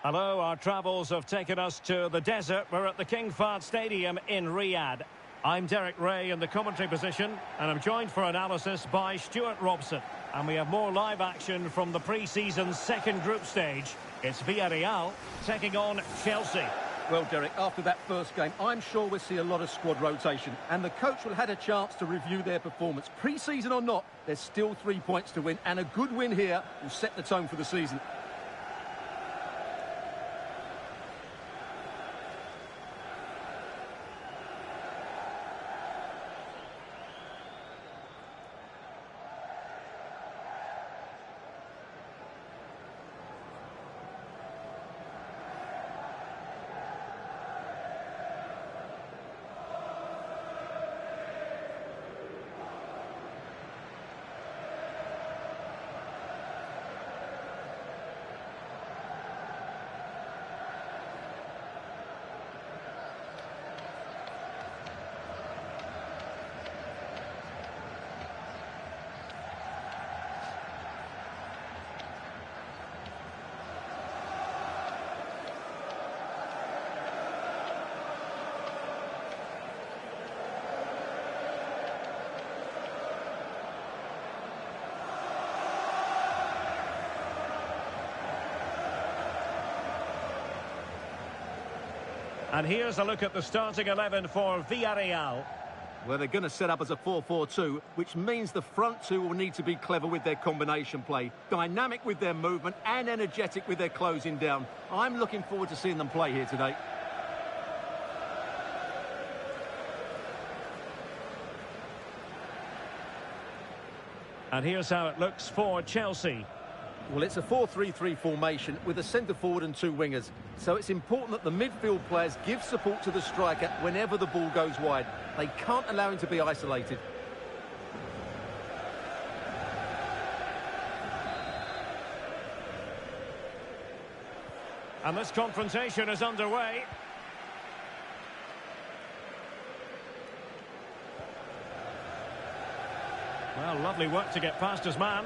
Hello, our travels have taken us to the desert. We're at the King Fahd Stadium in Riyadh. I'm Derek Ray in the commentary position, and I'm joined for analysis by Stuart Robson. And we have more live action from the pre-season second group stage. It's Villarreal taking on Chelsea. Well, Derek, after that first game, I'm sure we'll see a lot of squad rotation, and the coach will have had a chance to review their performance. Pre-season or not, there's still 3 points to win, and a good win here will set the tone for the season. And here's a look at the starting 11 for Villarreal. Well, they're going to set up as a 4-4-2, which means the front two will need to be clever with their combination play, dynamic with their movement and energetic with their closing down. I'm looking forward to seeing them play here today. And here's how it looks for Chelsea. Well, it's a 4-3-3 formation with a centre-forward and 2 wingers. So it's important that the midfield players give support to the striker whenever the ball goes wide. They can't allow him to be isolated. And this confrontation is underway. Well, lovely work to get past his man.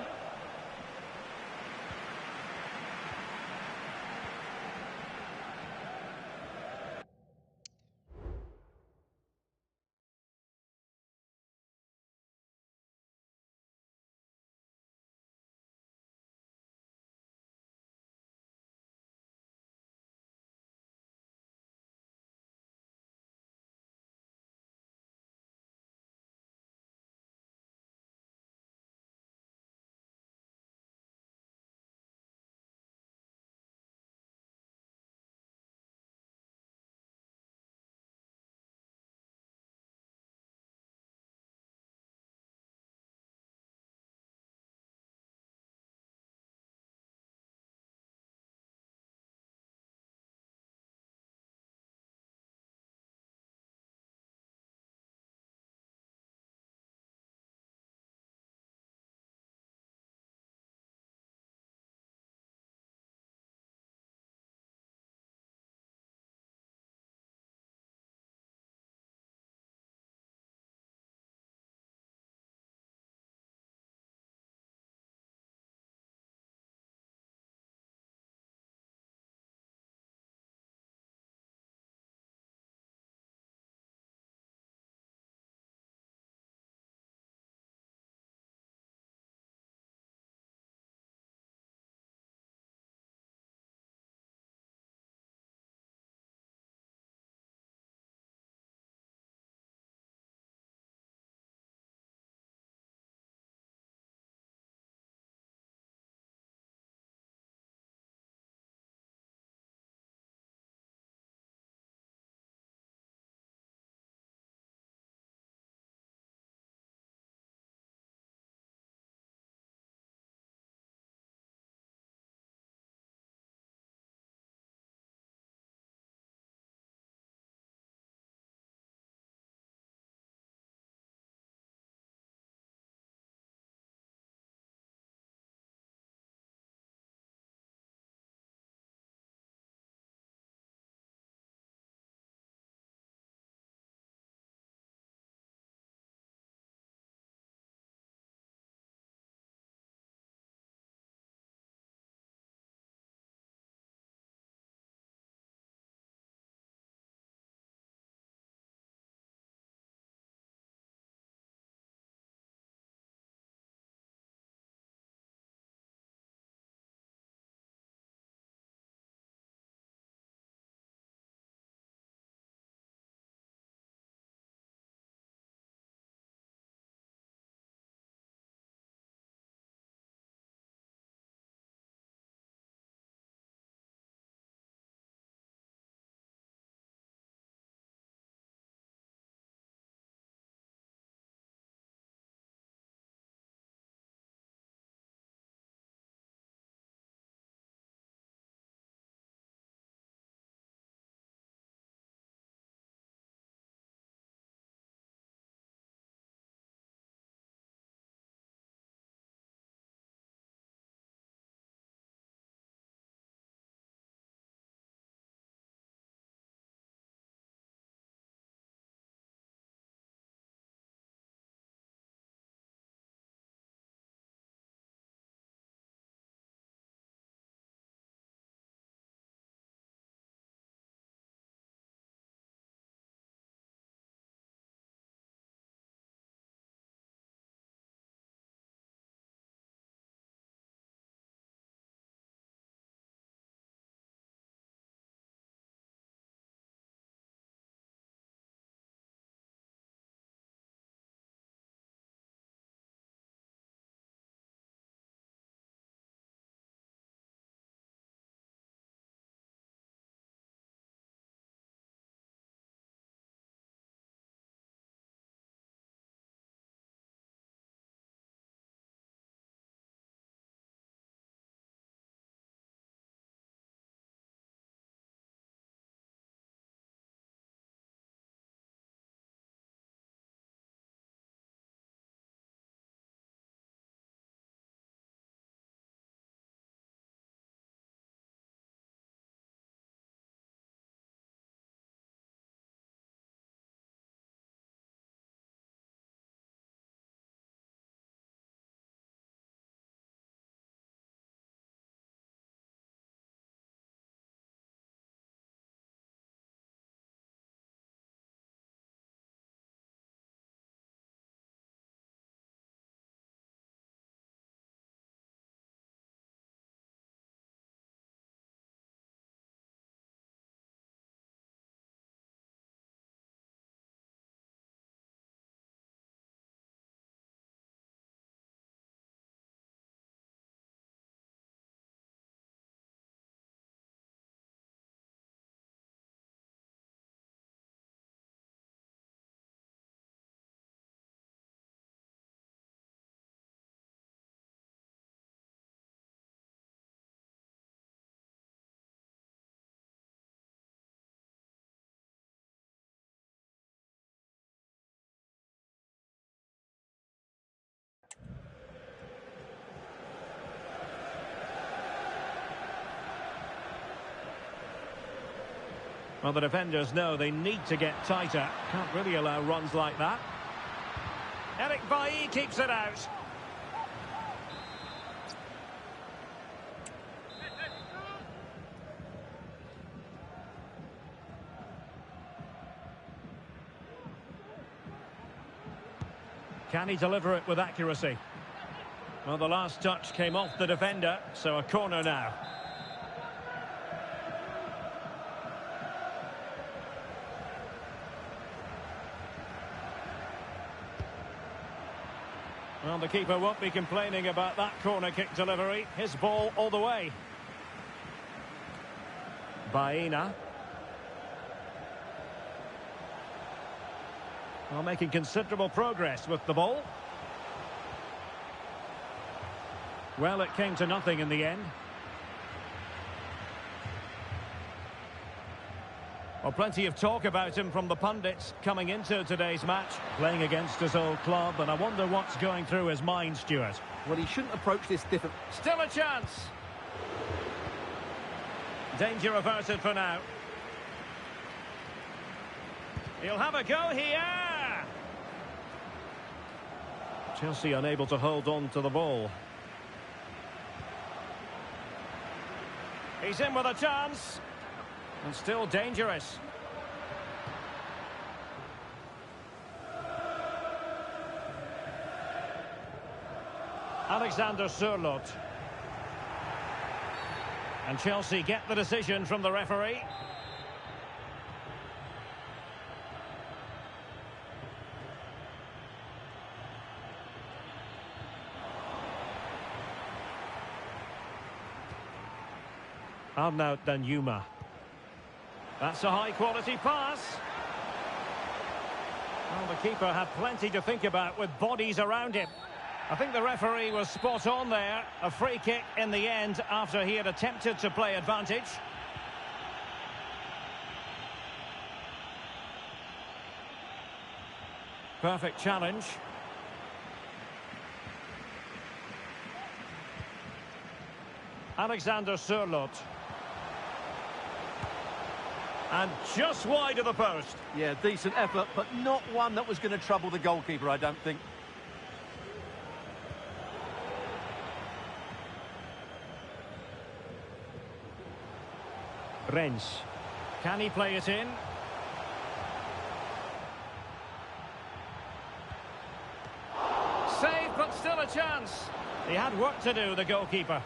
Well, the defenders know they need to get tighter. Can't really allow runs like that. Eric Bailly keeps it out. Can he deliver it with accuracy? Well, the last touch came off the defender, so a corner now. Well, the keeper won't be complaining about that corner kick delivery. His ball all the way. Baena. Well, making considerable progress with the ball. Well, it came to nothing in the end. Well, plenty of talk about him from the pundits coming into today's match, playing against his old club, and I wonder what's going through his mind, Stuart. Well, he shouldn't approach this different. Still a chance. Danger averted for now. He'll have a go here. Chelsea unable to hold on to the ball. He's in with a chance. And still dangerous. Alexander Sørloth. And Chelsea get the decision from the referee. Arnaut Danjuma. That's a high-quality pass. Well, the keeper had plenty to think about with bodies around him. I think the referee was spot on there. A free kick in the end after he had attempted to play advantage. Perfect challenge. Alexander Sørloth. And just wide of the post. Yeah, decent effort, but not one that was going to trouble the goalkeeper, I don't think. Rennes. Can he play it in? Save, but still a chance. He had work to do, the goalkeeper.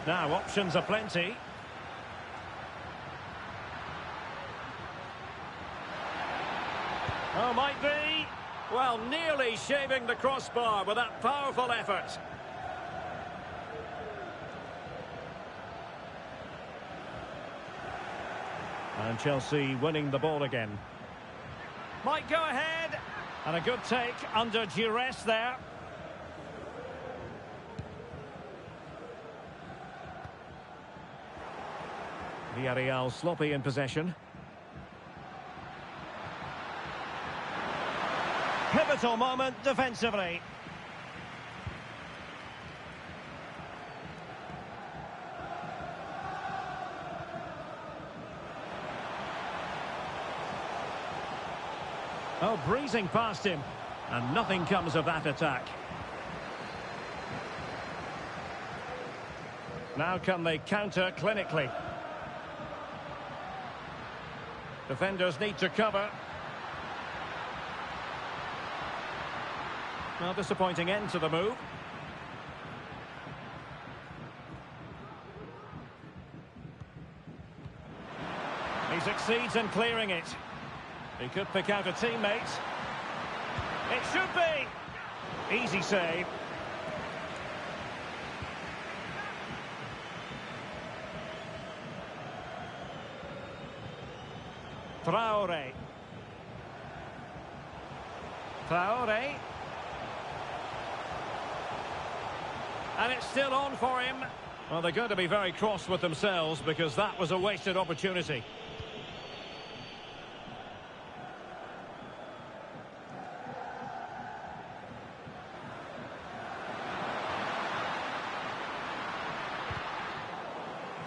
Now, options are plenty. Oh, might be. Well, nearly shaving the crossbar with that powerful effort. And Chelsea winning the ball again. Might go ahead. And a good take under duress there. Villarreal sloppy in possession. Pivotal moment defensively. Oh, breezing past him. And nothing comes of that attack. Now can they counter clinically? Defenders need to cover. Well, disappointing end to the move. He succeeds in clearing it. He could pick out a teammate. It should be. Easy save. Traoré. Traoré. And it's still on for him. Well, they're going to be very cross with themselves because that was a wasted opportunity.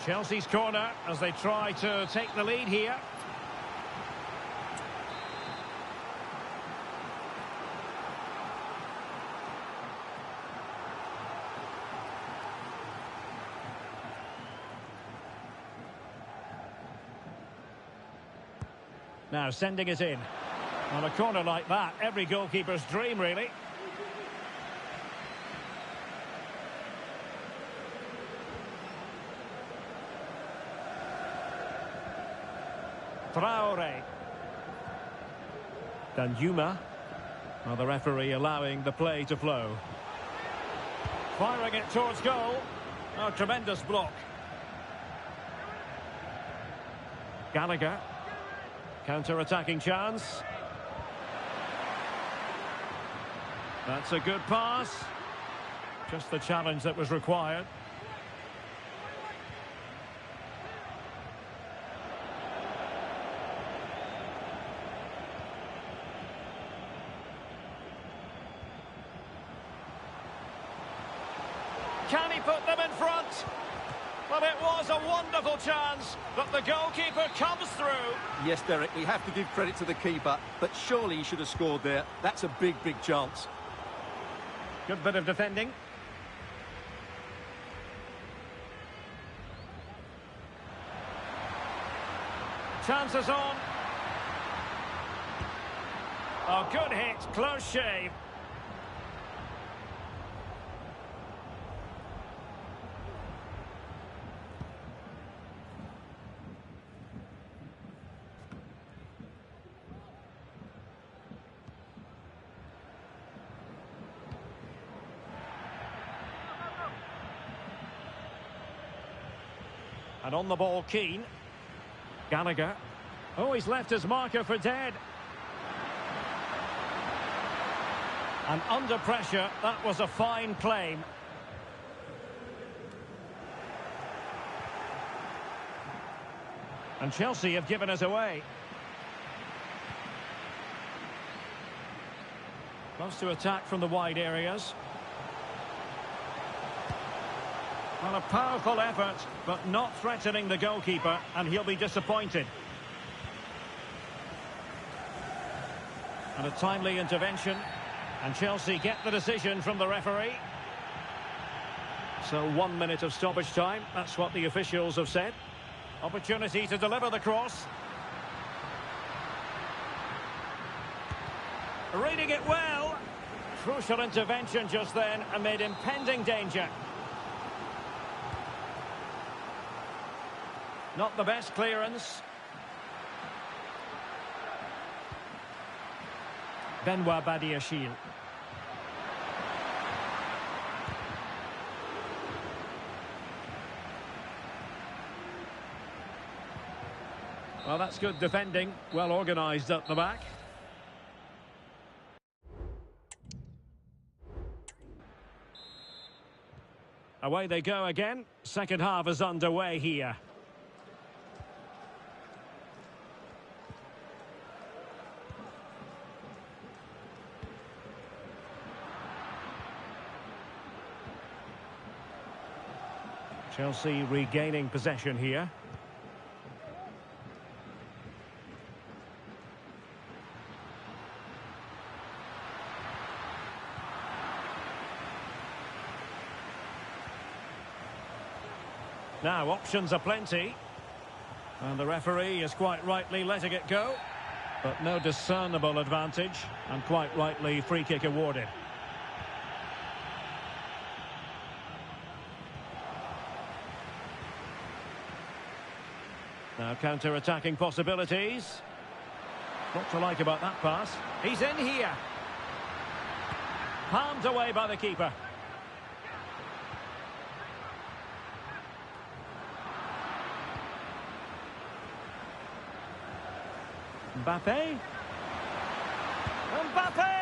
Chelsea's corner as they try to take the lead here. Now sending it in. On a corner like that, every goalkeeper's dream, really. Traore. Danjuma. Well, the referee allowing the play to flow. Firing it towards goal. Oh, tremendous block. Gallagher. Counter-attacking chance. That's a good pass. Just the challenge that was required. Can he put them in front? Well, it was a wonderful chance, but the goalkeeper comes through. Yes, Derek, we have to give credit to the keeper, but surely he should have scored there. That's a big, big chance. Good bit of defending. Chances on. Oh, good hit, close shave. And on the ball, Keane. Gallagher. Oh, he's left his marker for dead. And under pressure, that was a fine claim. And Chelsea have given us away. Loves to attack from the wide areas. Well, a powerful effort, but not threatening the goalkeeper, and he'll be disappointed. And a timely intervention, and Chelsea get the decision from the referee. So 1 minute of stoppage time, that's what the officials have said. Opportunity to deliver the cross. Reading it well. Crucial intervention just then amid impending danger. Not the best clearance. Benoit Badiashile. Well, that's good defending. Well organised at the back. Away they go again. Second half is underway here. Chelsea regaining possession here. Now options are plenty. And the referee is quite rightly letting it go. But no discernible advantage. And quite rightly free kick awarded. Now counter-attacking possibilities. What to like about that pass? He's in here. Palmed away by the keeper. Mbappe. Mbappe!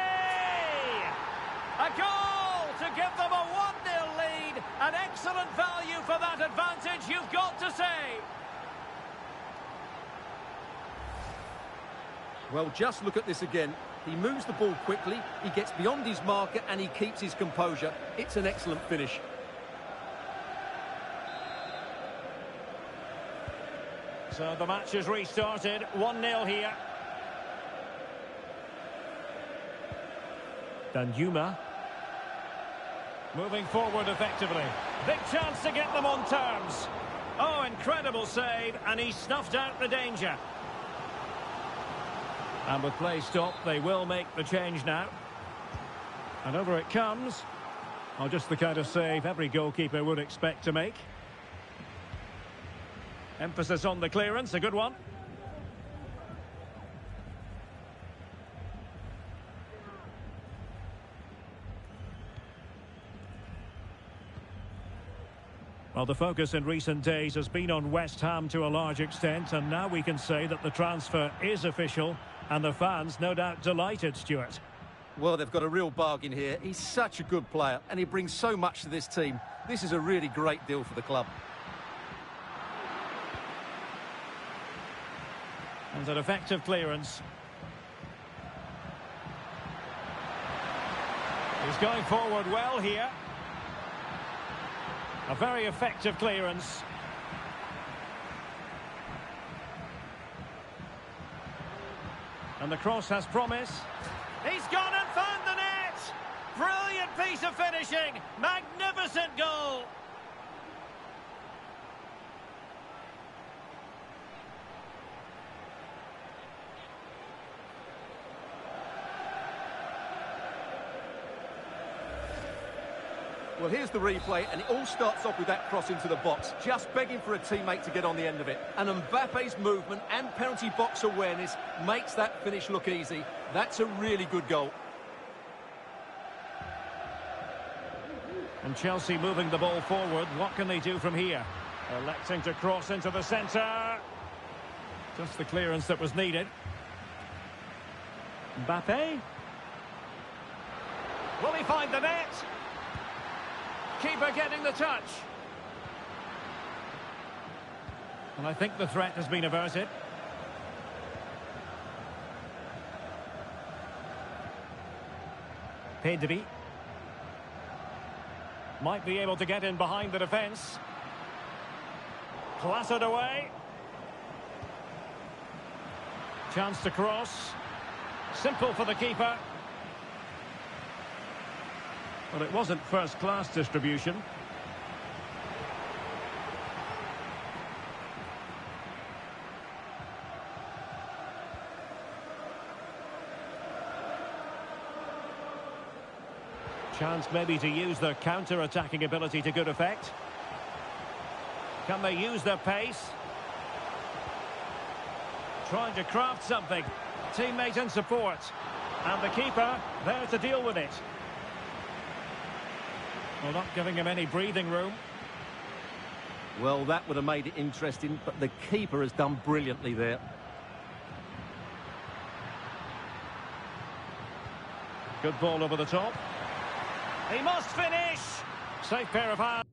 A goal to give them a 1-0 lead. An excellent value for that advantage, you've got to say. Well, just look at this again. He moves the ball quickly, he gets beyond his marker and he keeps his composure. It's an excellent finish. So the match is restarted. 1-0 here. Danjuma. Moving forward effectively. Big chance to get them on terms. Oh, incredible save, and he snuffed out the danger. And with play stopped, they will make the change now. And over it comes. Oh, just the kind of save every goalkeeper would expect to make. Emphasis on the clearance, a good one. Well, the focus in recent days has been on West Ham to a large extent, and now we can say that the transfer is official, and the fans no doubt delighted, Stuart. Well, they've got a real bargain here. He's such a good player, and he brings so much to this team. This is a really great deal for the club. And an effective clearance. He's going forward well here. A very effective clearance. And the cross has promise. He's gone and found the net! Brilliant piece of finishing! Magnificent goal! Well, here's the replay, and it all starts off with that cross into the box, just begging for a teammate to get on the end of it. And Mbappe's movement and penalty box awareness makes that finish look easy. That's a really good goal. And Chelsea moving the ball forward. What can they do from here? Electing to cross into the centre. Just the clearance that was needed. Mbappe. Will he find the net? Keeper getting the touch. And I think the threat has been averted. Pedri. Might be able to get in behind the defence. Clattered away. Chance to cross. Simple for the keeper. Well, it wasn't first-class distribution. Chance maybe to use their counter-attacking ability to good effect. Can they use their pace? Trying to craft something. Teammate in support. And the keeper there to deal with it. Well, not giving him any breathing room. Well, that would have made it interesting, but the keeper has done brilliantly there. Good ball over the top. He must finish! Safe pair of hands.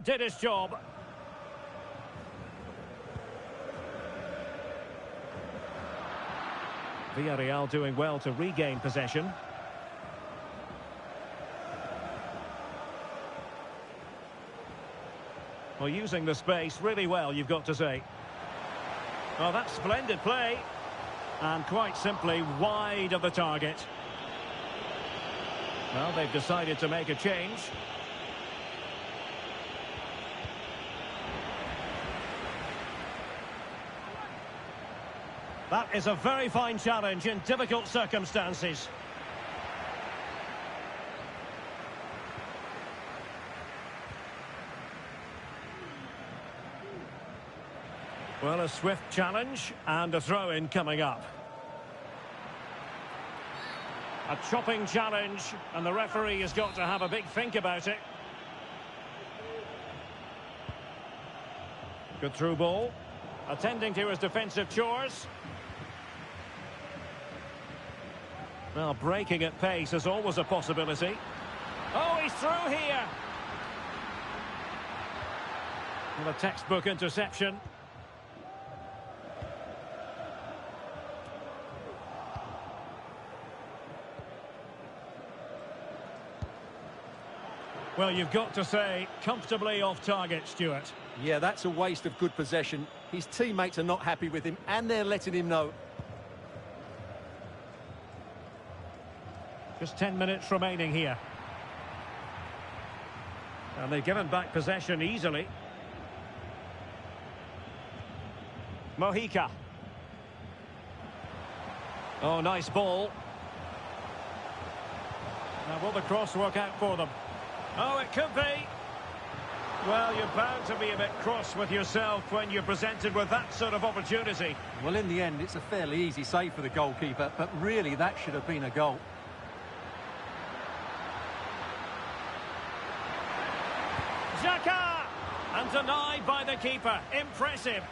Did his job. Villarreal doing well to regain possession. Well, using the space really well, you've got to say. Well, that's splendid play. And quite simply wide of the target. Well, they've decided to make a change. That is a very fine challenge in difficult circumstances. Well, a swift challenge and a throw-in coming up. A chopping challenge, and the referee has got to have a big think about it. Good through ball. Attending to his defensive chores. Well, breaking at pace is always a possibility. Oh, he's through here. Well, a textbook interception. Well, you've got to say, comfortably off target, Stuart. Yeah, that's a waste of good possession. His teammates are not happy with him, and they're letting him know. Just 10 minutes remaining here. And they've given back possession easily. Mojica. Oh, nice ball. Now, will the cross work out for them? Oh, it could be. Well, you're bound to be a bit cross with yourself when you're presented with that sort of opportunity. Well, in the end, it's a fairly easy save for the goalkeeper, but really that should have been a goal. Xhaka! And denied by the keeper. Impressive.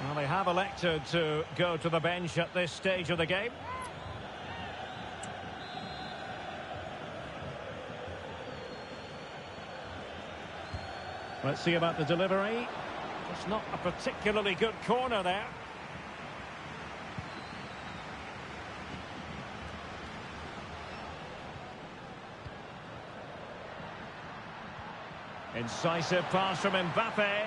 Well, they have elected to go to the bench at this stage of the game. Let's see about the delivery. It's not a particularly good corner there. Incisive pass from Mbappe.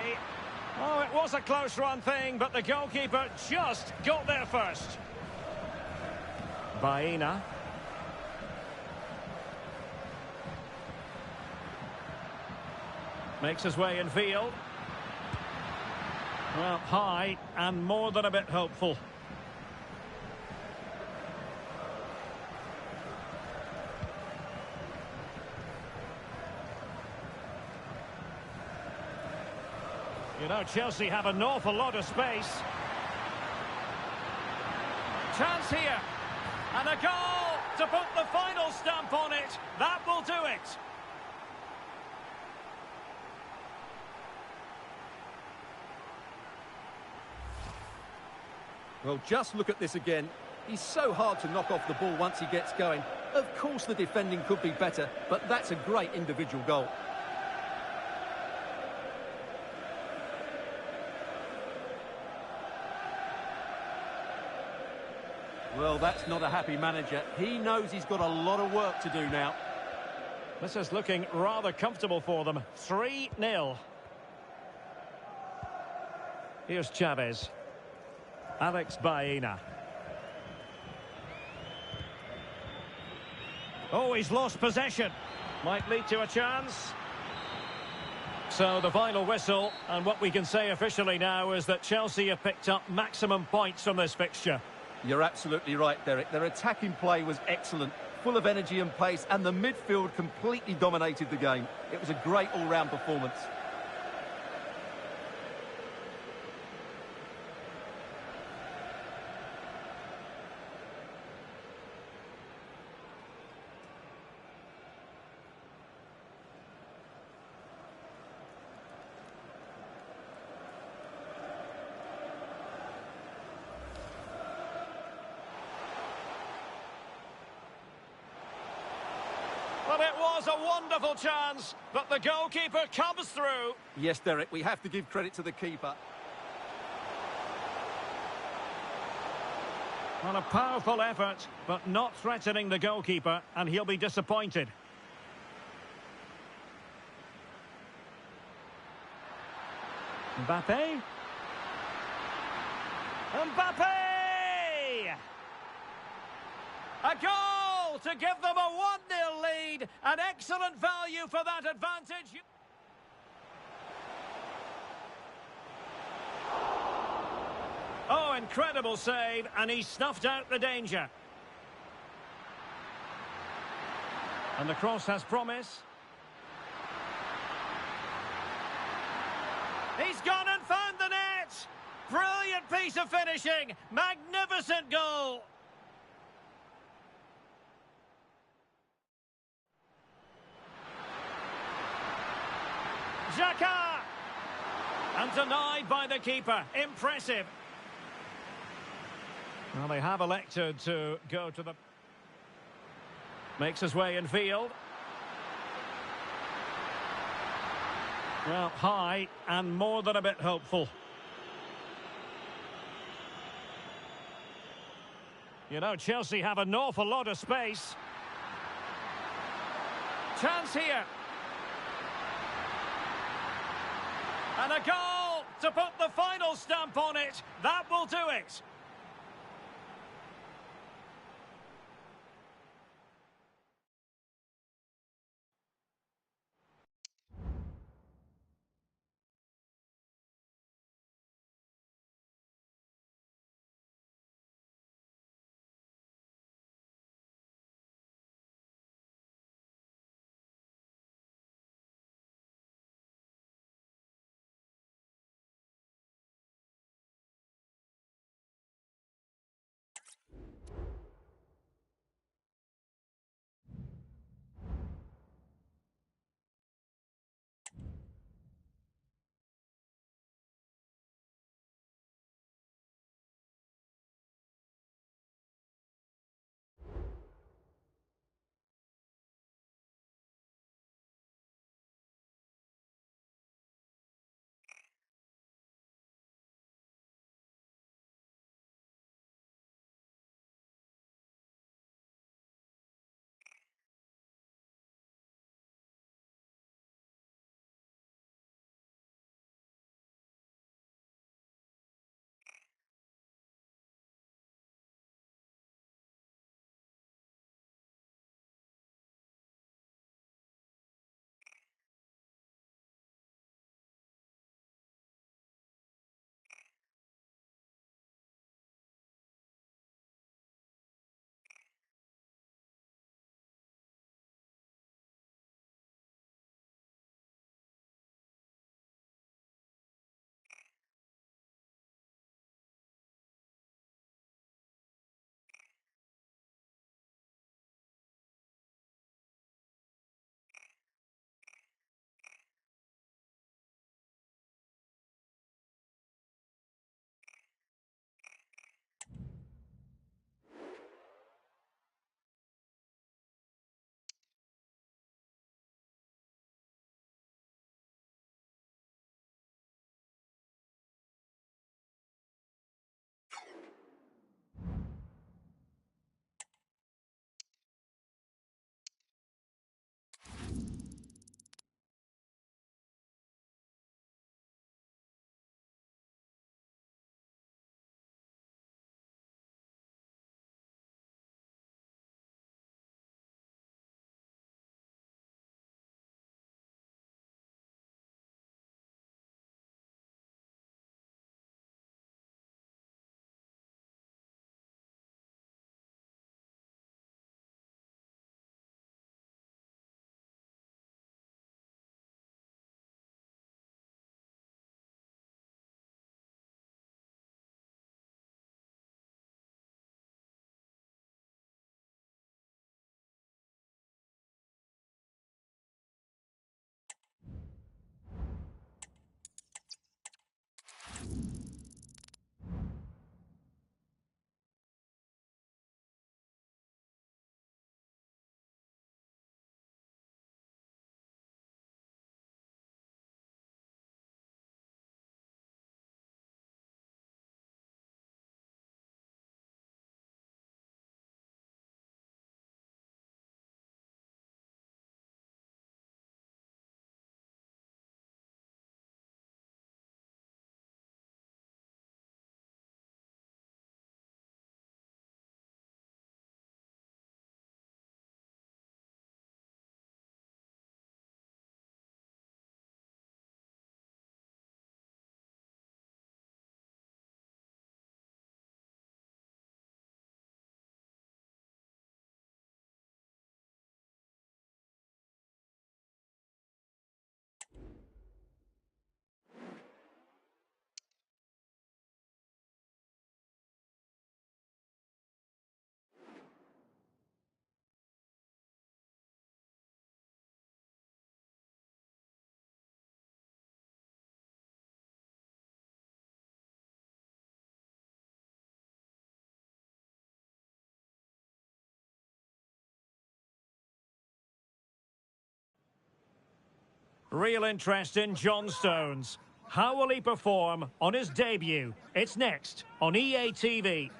Oh, it was a close-run thing, but the goalkeeper just got there first. Baena. Makes his way in field. Well, high and more than a bit hopeful. You know, Chelsea have an awful lot of space. Chance here. And a goal to put the final stamp on it. That will do it. Well, just look at this again. He's so hard to knock off the ball once he gets going. Of course the defending could be better, but that's a great individual goal. Well, that's not a happy manager. He knows he's got a lot of work to do now. This is looking rather comfortable for them. 3-0. Here's Chavez. Alex Baena. Oh, he's lost possession. Might lead to a chance. So the final whistle, and what we can say officially now is that Chelsea have picked up maximum points from this fixture. You're absolutely right, Derek. Their attacking play was excellent, full of energy and pace, and the midfield completely dominated the game. It was a great all-round performance. Well, it was a wonderful chance, but the goalkeeper comes through. Yes, Derek, we have to give credit to the keeper. Well, a powerful effort, but not threatening the goalkeeper, and he'll be disappointed. Mbappe. Mbappe! A goal to give them a 1-0 lead. An excellent value for that advantage. Oh, incredible save, and he snuffed out the danger. And the cross has promise. He's gone in found the net! Brilliant piece of finishing! Magnificent goal! Xhaka! And denied by the keeper. Impressive. Well, they have elected to go to the... Makes his way in field. Well, high and more than a bit hopeful. You know, Chelsea have an awful lot of space. Chance here. And a goal to put the final stamp on it. That will do it. Real interest in John Stones. How will he perform on his debut? It's next on EA TV.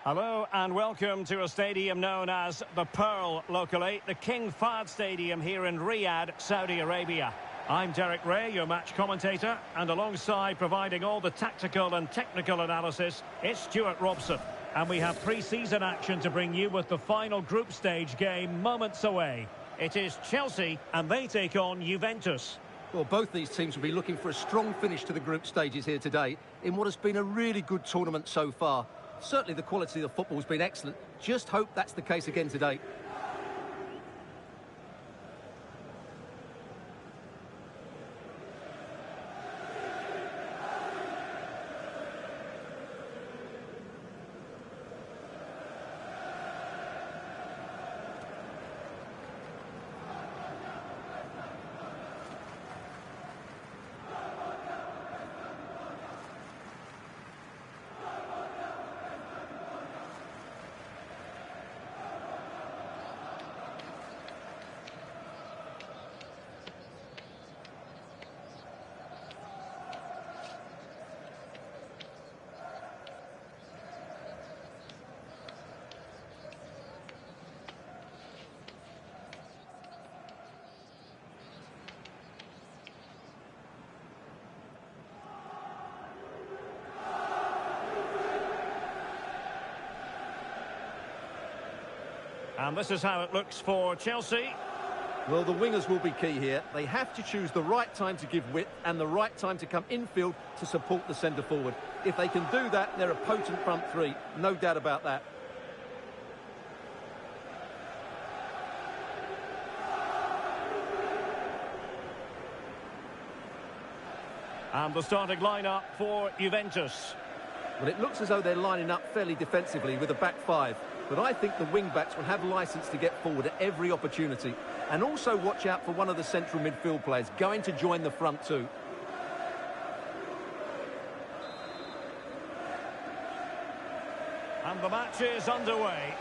Hello and welcome to a stadium known as the Pearl locally, the King Fahd Stadium here in Riyadh, Saudi Arabia. I'm Derek Ray, your match commentator, and alongside providing all the tactical and technical analysis, it's Stuart Robson. And we have pre-season action to bring you with the final group stage game moments away. It is Chelsea and they take on Juventus. Well, both these teams will be looking for a strong finish to the group stages here today in what has been a really good tournament so far. Certainly the quality of the football has been excellent. Just hope that's the case again today. And this is how it looks for Chelsea. Well, the wingers will be key here. They have to choose the right time to give width and the right time to come infield to support the centre-forward. If they can do that, they're a potent front three. No doubt about that. And the starting lineup for Juventus. Well, it looks as though they're lining up fairly defensively with a back five. But I think the wing-backs will have licence to get forward at every opportunity. And also watch out for one of the central midfield players going to join the front two. And the match is underway.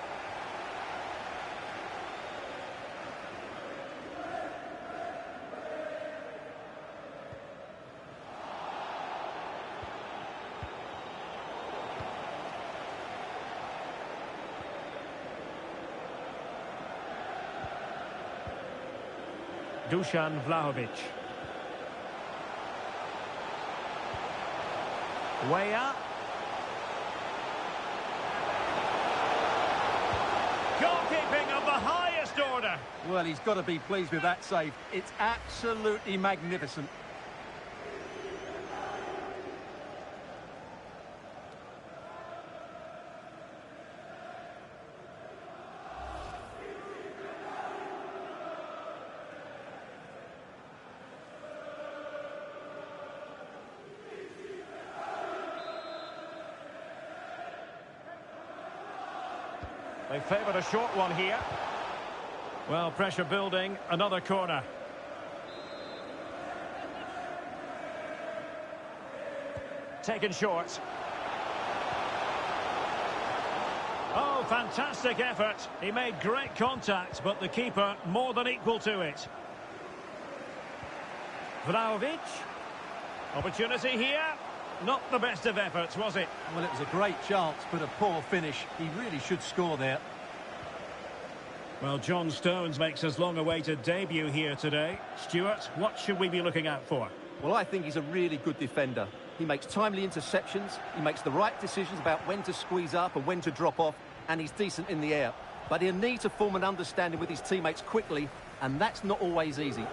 Dusan Vlahovic. Weah. Goalkeeping of the highest order. Well, he's got to be pleased with that save. It's absolutely magnificent. They favoured a short one here. Well, pressure building, another corner. Taken short. Oh, fantastic effort. He made great contact, but the keeper more than equal to it. Vlahovic. Opportunity here. Not the best of efforts, was it? Well, it was a great chance, but a poor finish. He really should score there. Well, John Stones makes his long-awaited debut here today. Stuart, what should we be looking out for? Well, I think he's a really good defender. He makes timely interceptions, he makes the right decisions about when to squeeze up and when to drop off, and he's decent in the air. But he'll need to form an understanding with his teammates quickly, and that's not always easy.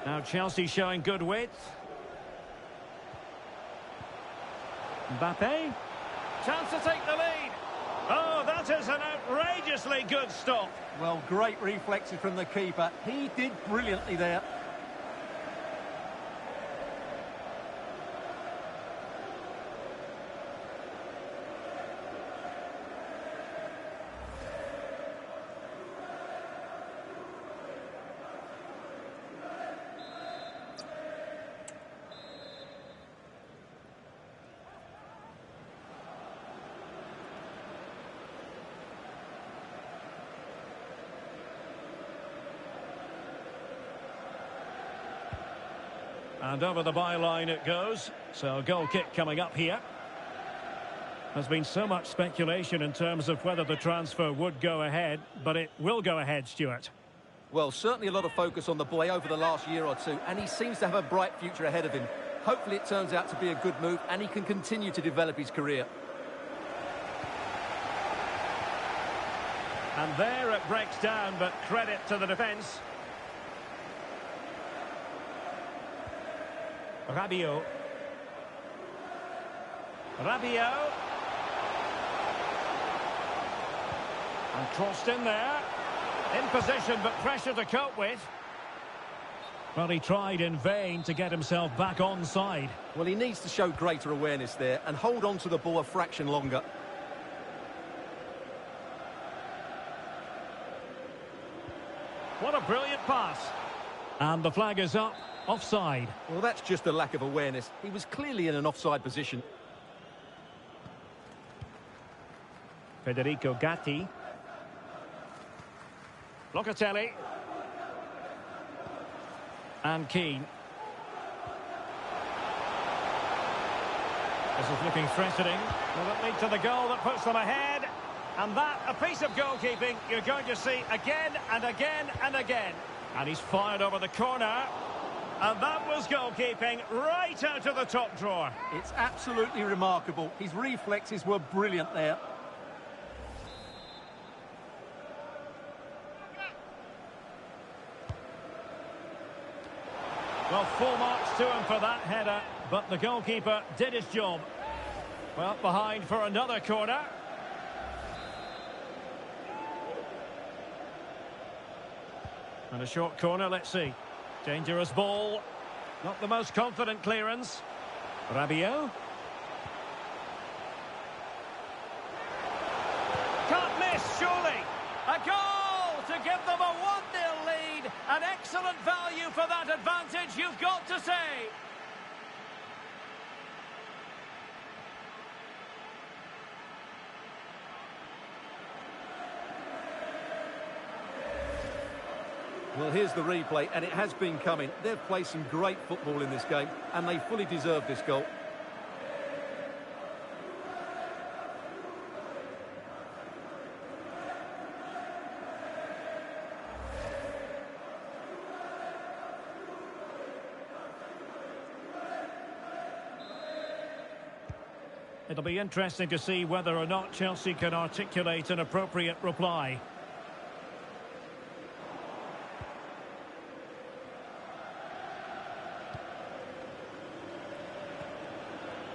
Now Chelsea showing good width. Mbappe. Chance to take the lead. Oh, that is an outrageously good stop. Well, great reflexes from the keeper. He did brilliantly there. And over the byline it goes. So goal kick coming up here. There's been so much speculation in terms of whether the transfer would go ahead, but it will go ahead, Stuart. Well, certainly a lot of focus on the boy over the last year or two, and he seems to have a bright future ahead of him. Hopefully it turns out to be a good move and he can continue to develop his career. And there it breaks down, but credit to the defence. Rabiot. Rabiot. And crossed in there. In position, but pressure to cope with. Well, he tried in vain to get himself back onside. Well, he needs to show greater awareness there and hold on to the ball a fraction longer. What a brilliant pass. And the flag is up, offside. Well, that's just a lack of awareness. He was clearly in an offside position. Federico Gatti. Locatelli. And Keane. This is looking threatening. Will it lead to the goal that puts them ahead? And that, a piece of goalkeeping you're going to see again and again and again. And he's fired over the corner. And that was goalkeeping right out of the top drawer. It's absolutely remarkable. His reflexes were brilliant there. Well, full marks to him for that header, but the goalkeeper did his job. Well, behind for another corner. And a short corner, let's see. Dangerous ball. Not the most confident clearance. Rabiot. Can't miss, surely. A goal to give them a 1-0 lead. An excellent value for that advantage, you've got to say. Well, here's the replay, and it has been coming. They've played some great football in this game, and they fully deserve this goal. It'll be interesting to see whether or not Chelsea can articulate an appropriate reply.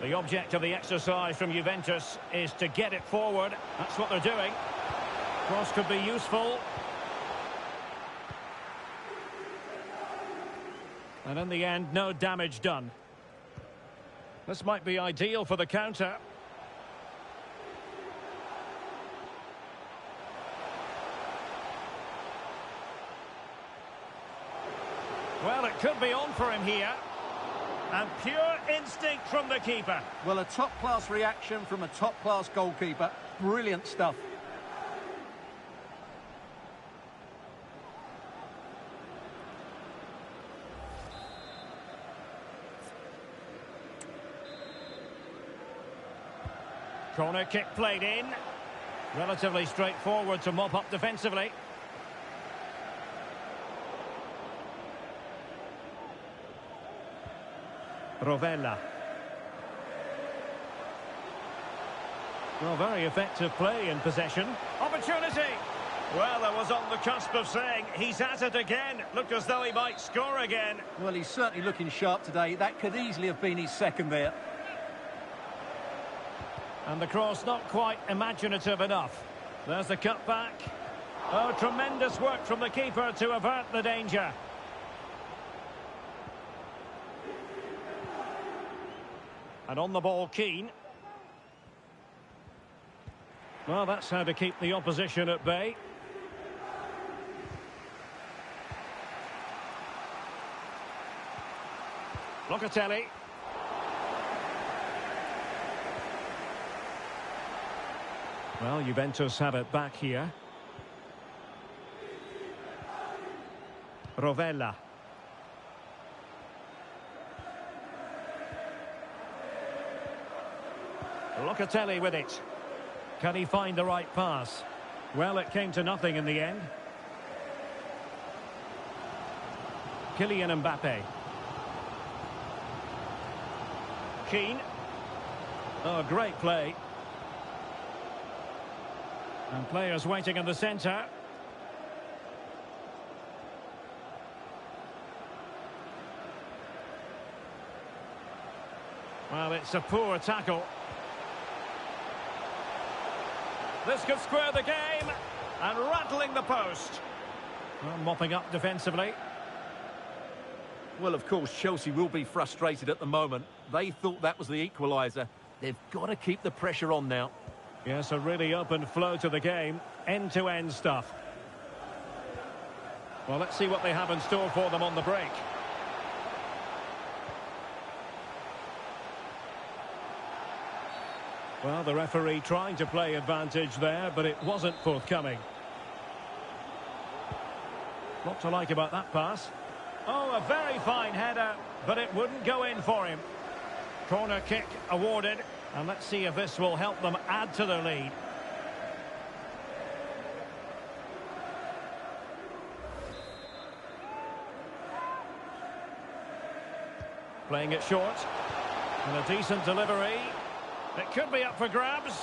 The object of the exercise from Juventus is to get it forward. That's what they're doing. Cross could be useful. And in the end, no damage done. This might be ideal for the counter. Well, it could be on for him here. And pure instinct from the keeper. Well, a top-class reaction from a top-class goalkeeper. Brilliant stuff. Corner kick played in. Relatively straightforward to mop up defensively. Rovella. Well, very effective play in possession. Opportunity! Well, I was on the cusp of saying he's at it again. Looked as though he might score again. Well, he's certainly looking sharp today. That could easily have been his second there. And the cross not quite imaginative enough. There's the cutback. Oh, tremendous work from the keeper to avert the danger. And on the ball, Keane. Well, that's how to keep the opposition at bay. Locatelli. Well, Juventus have it back here. Rovella. Locatelli with it. Can he find the right pass? Well, it came to nothing in the end. Kylian Mbappe. Keane. Oh, great play. And players waiting in the centre. Well, it's a poor tackle. This could square the game. And rattling the post. Well, mopping up defensively. Well, of course, Chelsea will be frustrated at the moment. They thought that was the equaliser. They've got to keep the pressure on now. Yes, a really open flow to the game. End-to-end stuff. Well, let's see what they have in store for them on the break. Well, the referee trying to play advantage there, but it wasn't forthcoming. What to like about that pass? Oh, a very fine header, but it wouldn't go in for him. Corner kick awarded, and let's see if this will help them add to their lead. Playing it short, and a decent delivery. It could be up for grabs,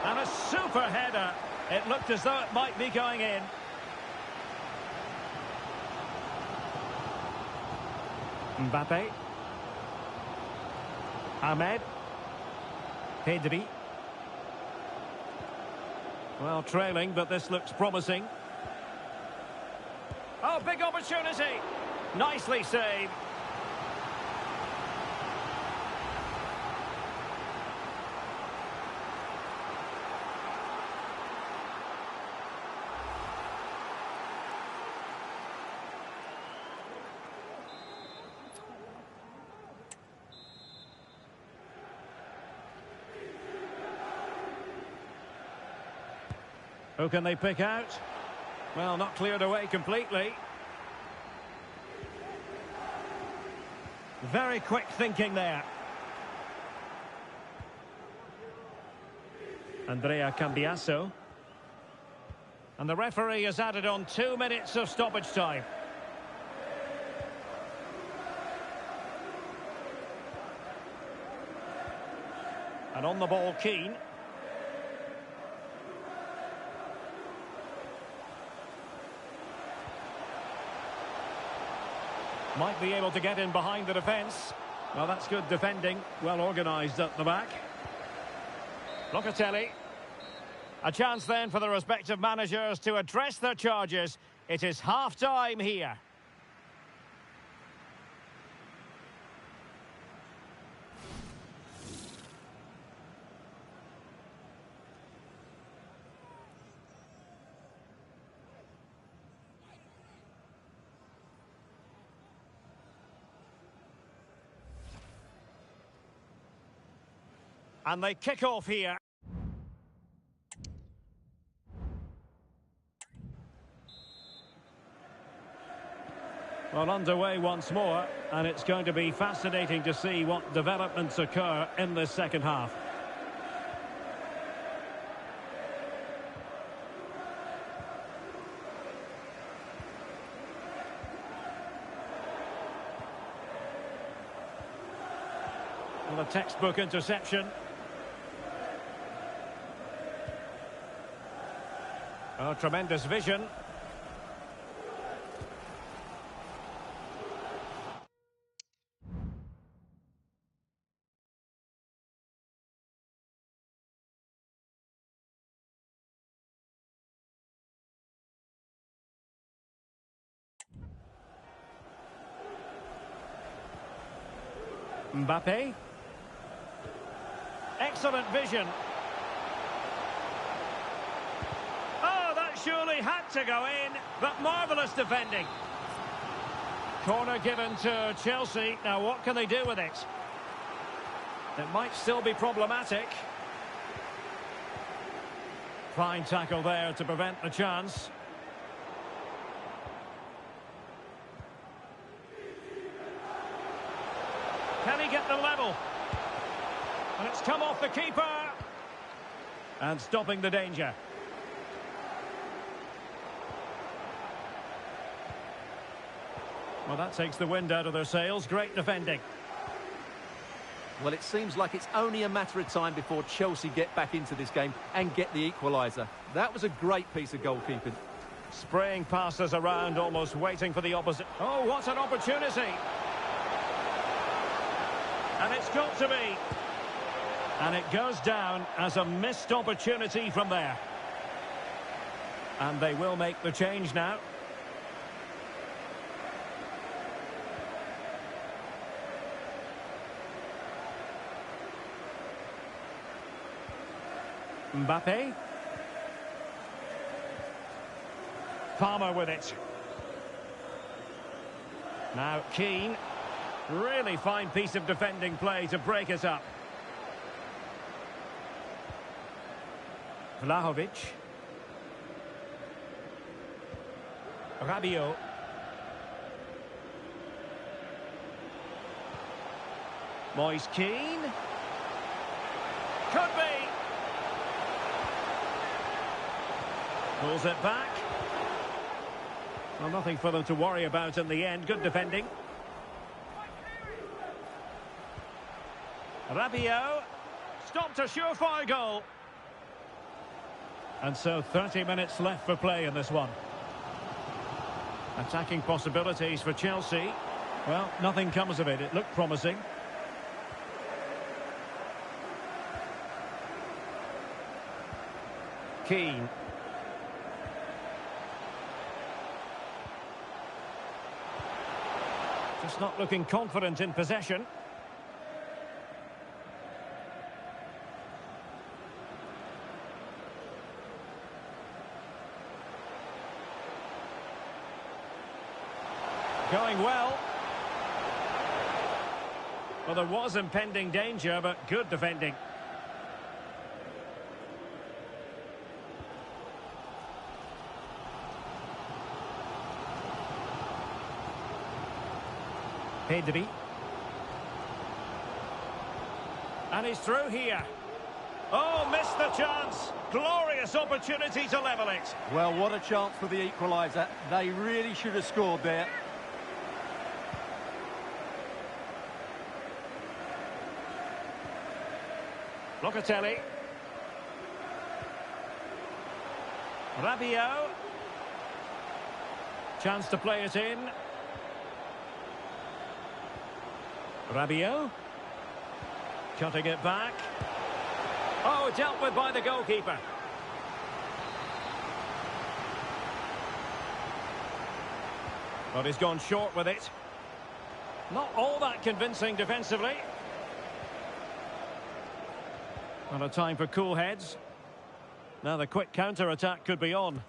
and a super header. It looked as though it might be going in. Mbappe. Ahmed. Pedri. Well, trailing, but this looks promising. Oh, big opportunity. Nicely saved. Who can they pick out? Well, not cleared away completely. Very quick thinking there. Andrea Cambiasso. And the referee has added on 2 minutes of stoppage time. And on the ball, Keane. Might be able to get in behind the defence. Well, that's good defending. Well organised at the back. Locatelli. A chance then for the respective managers to address their charges. It is half-time here. And they kick off here. Well, underway once more, and it's going to be fascinating to see what developments occur in this second half. Well, a textbook interception. Oh, tremendous vision. Mbappe. Excellent vision. Oh, that surely had to go in, but marvellous defending. Corner given to Chelsea. Now, what can they do with it? It might still be problematic. Fine tackle there to prevent the chance. Can he get the level? And it's come off the keeper. And stopping the danger. Well, that takes the wind out of their sails. Great defending. Well, it seems like it's only a matter of time before Chelsea get back into this game and get the equaliser. That was a great piece of goalkeeping. Spraying passes around, almost waiting for the opposite. Oh, what an opportunity! And it's got to be. And it goes down as a missed opportunity from there. And they will make the change now. Mbappe. Palmer with it. Now Keane. Really fine piece of defending play to break us up. Vlahovic. Rabiot. Moise Keane. Could be. Pulls it back. Well, nothing for them to worry about in the end. Good defending. Rabiot. Stopped a surefire goal. And so 30 minutes left for play in this one. Attacking possibilities for Chelsea. Well, nothing comes of it. It looked promising. Keane. Just not looking confident in possession. Going well. Well, there was impending danger, but good defending. Pedri. And he's through here. Oh, missed the chance. Glorious opportunity to level it. Well, what a chance for the equaliser. They really should have scored there. Locatelli. Rabiot. Chance to play it in. Rabiot. Cutting it back. Oh, dealt with by the goalkeeper. But he's gone short with it. Not all that convincing defensively. Not a time for cool heads. Now the quick counter-attack could be on.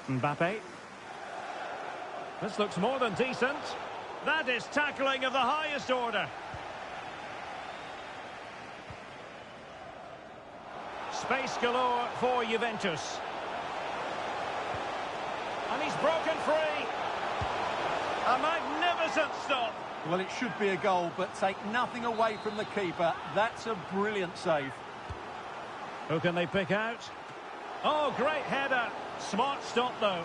Mbappe. This looks more than decent. That is tackling of the highest order. Space galore for Juventus. And he's broken free. A magnificent stop. Well, it should be a goal, but take nothing away from the keeper. That's a brilliant save. Who can they pick out? Oh, great header. Smart stop, though.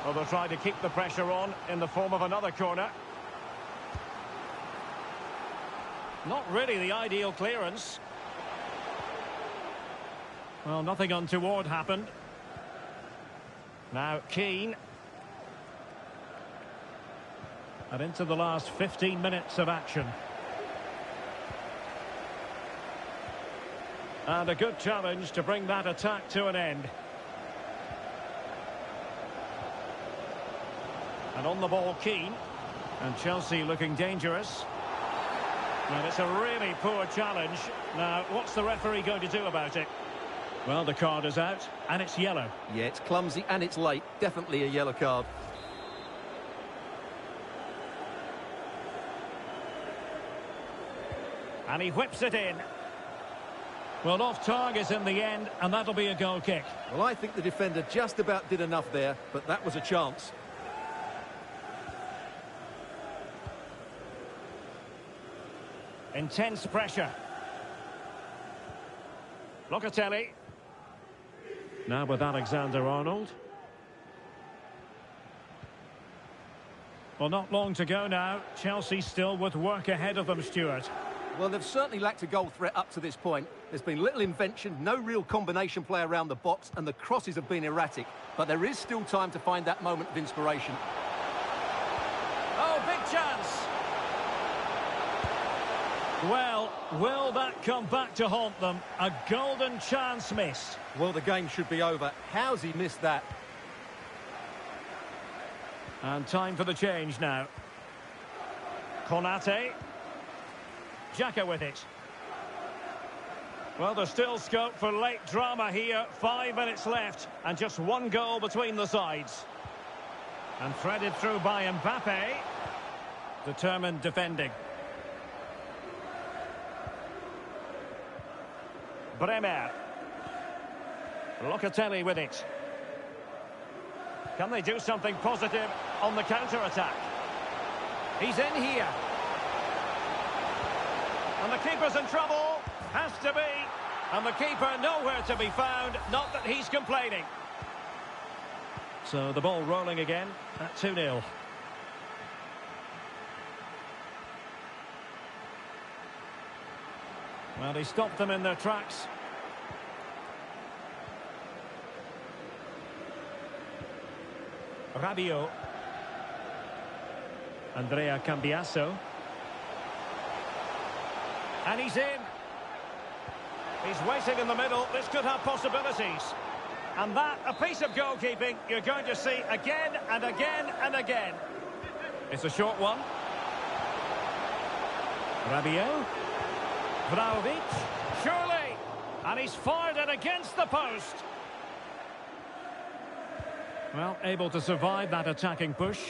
Well, they'll try to keep the pressure on in the form of another corner. Not really the ideal clearance. Well, nothing untoward happened. Now, Keane. And into the last 15 minutes of action. And a good challenge to bring that attack to an end. And on the ball, Keane. And Chelsea looking dangerous. And it's a really poor challenge. Now, what's the referee going to do about it? Well, the card is out, and it's yellow. Yeah, it's clumsy and it's late. Definitely a yellow card. And he whips it in. Well, off target in the end, and that'll be a goal kick. Well, I think the defender just about did enough there, but that was a chance. Intense pressure. Locatelli. Now with Alexander-Arnold. Well, not long to go now. Chelsea still with work ahead of them, Stuart. Well, they've certainly lacked a goal threat up to this point. There's been little invention, no real combination play around the box, and the crosses have been erratic. But there is still time to find that moment of inspiration. Oh, big chance! Well, will that come back to haunt them? A golden chance missed. Well, the game should be over. How's he missed that? And time for the change now. Konate. Xhaka with it. Well, there's still scope for late drama here. 5 minutes left and just one goal between the sides. And threaded through by Mbappe. Determined defending. Bremer. Locatelli with it. Can they do something positive on the counter-attack? He's in here. And the keeper's in trouble. Has to be. And the keeper nowhere to be found. Not that he's complaining. So the ball rolling again at 2-0. Well, he stopped them in their tracks. Rabiot. Andrea Cambiasso. And he's in. He's waiting in the middle. This could have possibilities. And that, a piece of goalkeeping you're going to see again and again and again. It's a short one. Rabiot. Vlahovic. Surely. And he's fired it against the post. Well, able to survive that attacking push.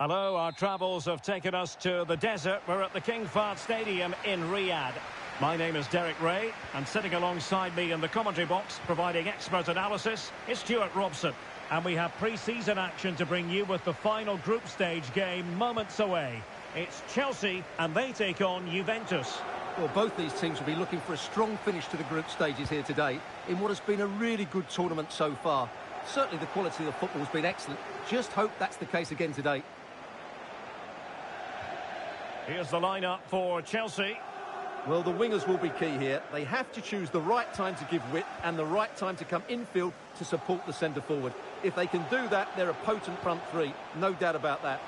Hello, our travels have taken us to the desert. We're at the King Fahd Stadium in Riyadh. My name is Derek Ray, and sitting alongside me in the commentary box, providing expert analysis, is Stuart Robson. And we have pre-season action to bring you with the final group stage game moments away. It's Chelsea, and they take on Juventus. Well, both these teams will be looking for a strong finish to the group stages here today in what has been a really good tournament so far. Certainly the quality of the football has been excellent. Just hope that's the case again today. Here's the lineup for Chelsea. Well, the wingers will be key here. They have to choose the right time to give width and the right time to come infield to support the centre forward. If they can do that, they're a potent front three. No doubt about that.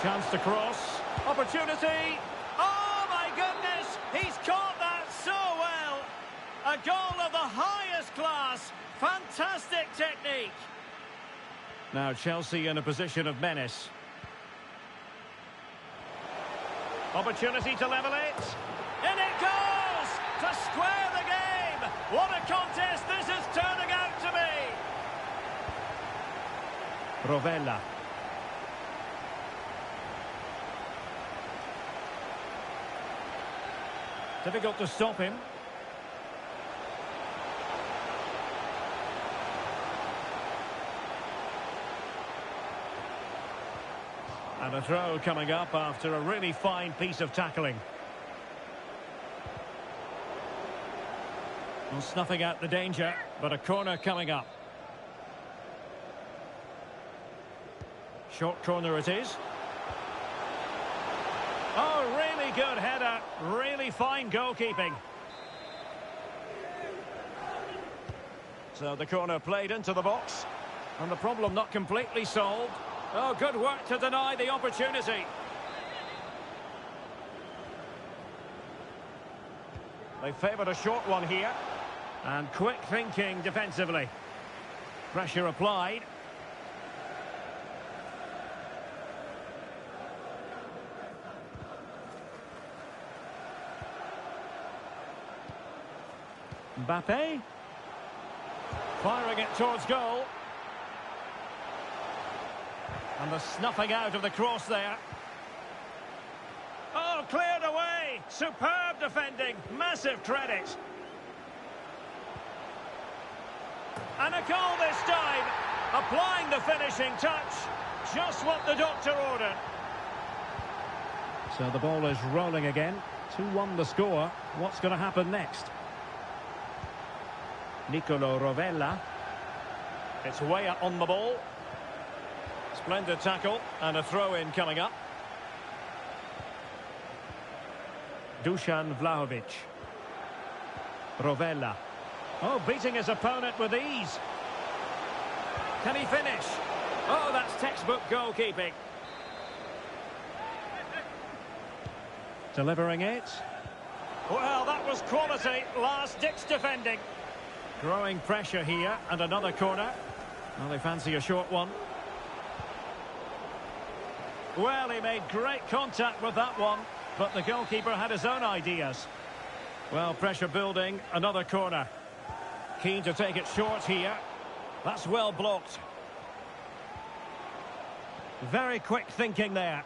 Chance to cross. Opportunity. Oh, my goodness! He's caught that so well! A goal of the highest class. Fantastic technique. Now Chelsea in a position of menace. Opportunity to level it. In it goes! To square the game! What a contest this is turning out to be! Rovella. Difficult to stop him. And a throw coming up after a really fine piece of tackling. Well, snuffing out the danger, but a corner coming up. Short corner it is. Oh, really good header. Really fine goalkeeping. So the corner played into the box. And the problem not completely solved. Oh, good work to deny the opportunity. They favoured a short one here. And quick thinking defensively. Pressure applied. Mbappe. Firing it towards goal. And the snuffing out of the cross there. Oh, cleared away. Superb defending. Massive credit. And a goal this time. Applying the finishing touch. Just what the doctor ordered. So the ball is rolling again. 2-1 the score. What's going to happen next? Nicolo Rovella. It's Weah on the ball. Splendid tackle and a throw-in coming up. Dusan Vlahovic. Rovella. Oh, beating his opponent with ease. Can he finish? Oh, that's textbook goalkeeping. Delivering it. Well, that was quality. Last-ditch defending. Growing pressure here, and another corner. Well, they fancy a short one. Well, he made great contact with that one, but the goalkeeper had his own ideas. Well, pressure building, another corner. Keen to take it short here. That's well blocked. Very quick thinking there.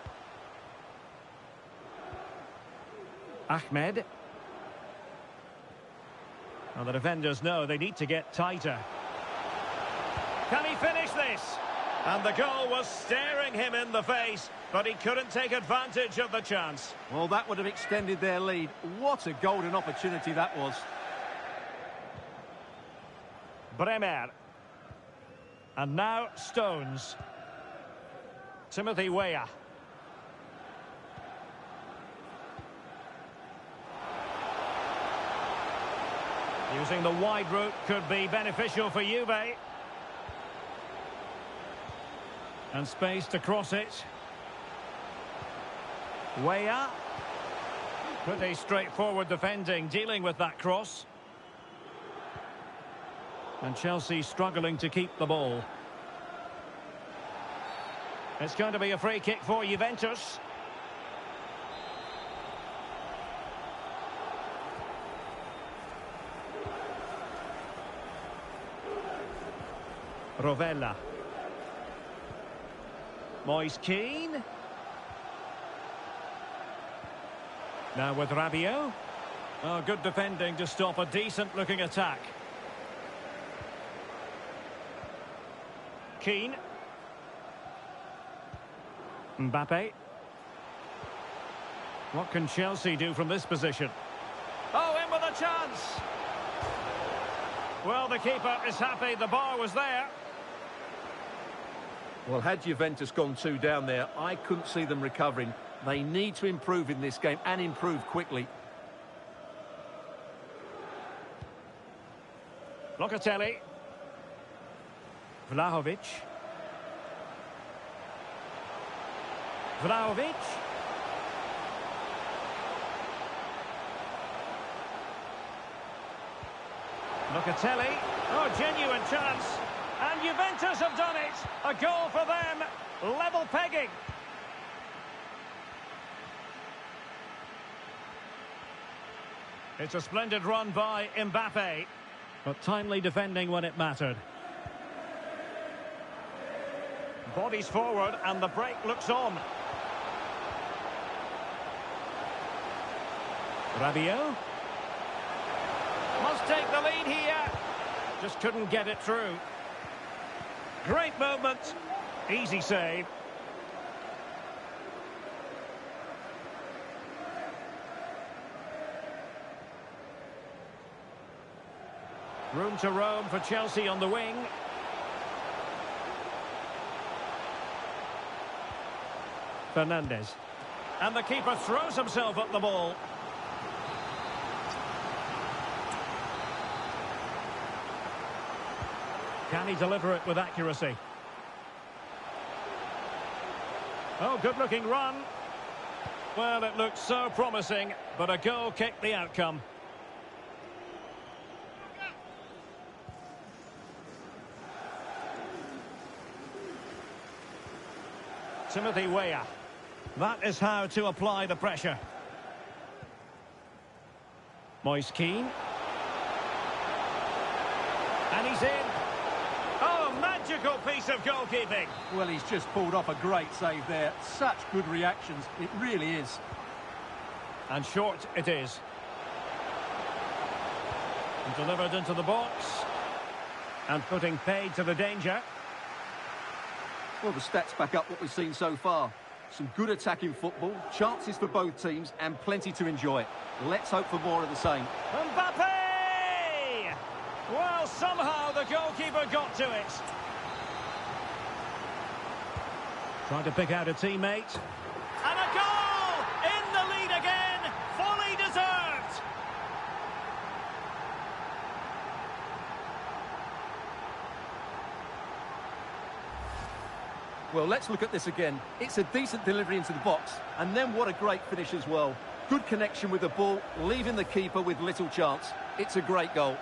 Ahmed. Well, the defenders know they need to get tighter. Can he finish this? And the goal was staring him in the face, but he couldn't take advantage of the chance. Well, that would have extended their lead. What a golden opportunity that was. Bremer. And now Stones. Timothy Weah. Using the wide route could be beneficial for Juve. And space to cross it. Weah. Pretty straightforward defending, dealing with that cross. And Chelsea struggling to keep the ball. It's going to be a free kick for Juventus. Rovella. Moise Kean. Now with Rabiot. Oh, good defending to stop a decent-looking attack. Keane. Mbappe. What can Chelsea do from this position? Oh, in with a chance! Well, the keeper is happy. The bar was there. Well, had Juventus gone 2 down there, I couldn't see them recovering. They need to improve in this game, and improve quickly. Locatelli. Vlahovic. Vlahovic. Locatelli. Oh, genuine chance. And Juventus have done it. A goal for them. Level pegging. It's a splendid run by Mbappe. But timely defending when it mattered. Bodies forward and the break looks on. Rabiot. Must take the lead here. Just couldn't get it through. Great movement. Easy save. Room to roam for Chelsea on the wing. Fernandes. And the keeper throws himself at the ball. Can he deliver it with accuracy? Oh, good-looking run. Well, it looked so promising, but a goal kicked the outcome. Timothy Weah. That is how to apply the pressure. Moise Kean. And he's in. Oh, magical piece of goalkeeping. Well, he's just pulled off a great save there. Such good reactions. It really is. And short it is. And delivered into the box. And putting paid to the danger. Well, the stats back up what we've seen so far. Some good attacking football, chances for both teams, and plenty to enjoy. Let's hope for more of the same. Mbappe! Well, somehow the goalkeeper got to it. Trying to pick out a teammate. And a goal! In the lead again! Fully deserved! Well, let's look at this again. It's a decent delivery into the box, and then what a great finish as well. Good connection with the ball, leaving the keeper with little chance. It's a great goal.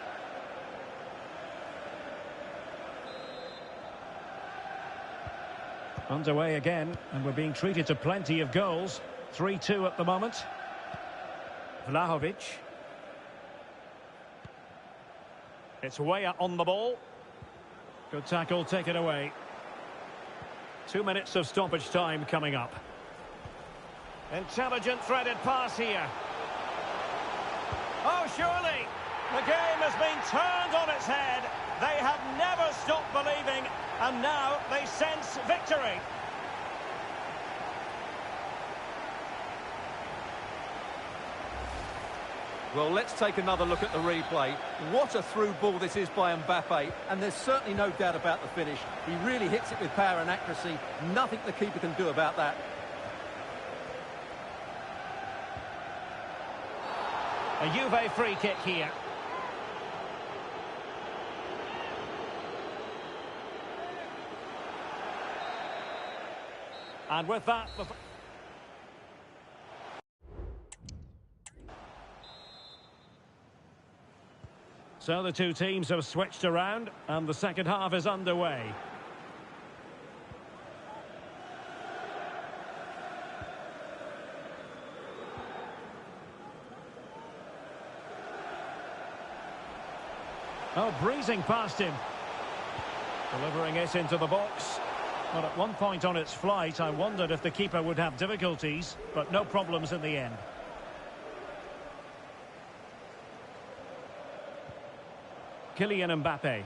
Underway again, and we're being treated to plenty of goals. 3-2 at the moment. Vlahovic. It's Weah on the ball. Good tackle, take it away. 2 minutes of stoppage time coming up. Intelligent threaded pass here. Oh, surely! The game has been turned on its head. They have never stopped believing, and now they sense victory. Well, let's take another look at the replay. What a through ball this is by Mbappe, and there's certainly no doubt about the finish. He really hits it with power and accuracy. Nothing the keeper can do about that. A Juve free kick here. And with that... So the two teams have switched around, and the second half is underway. Oh, breezing past him. Delivering it into the box. Well, at one point on its flight, I wondered if the keeper would have difficulties, but no problems in the end. Kylian Mbappe.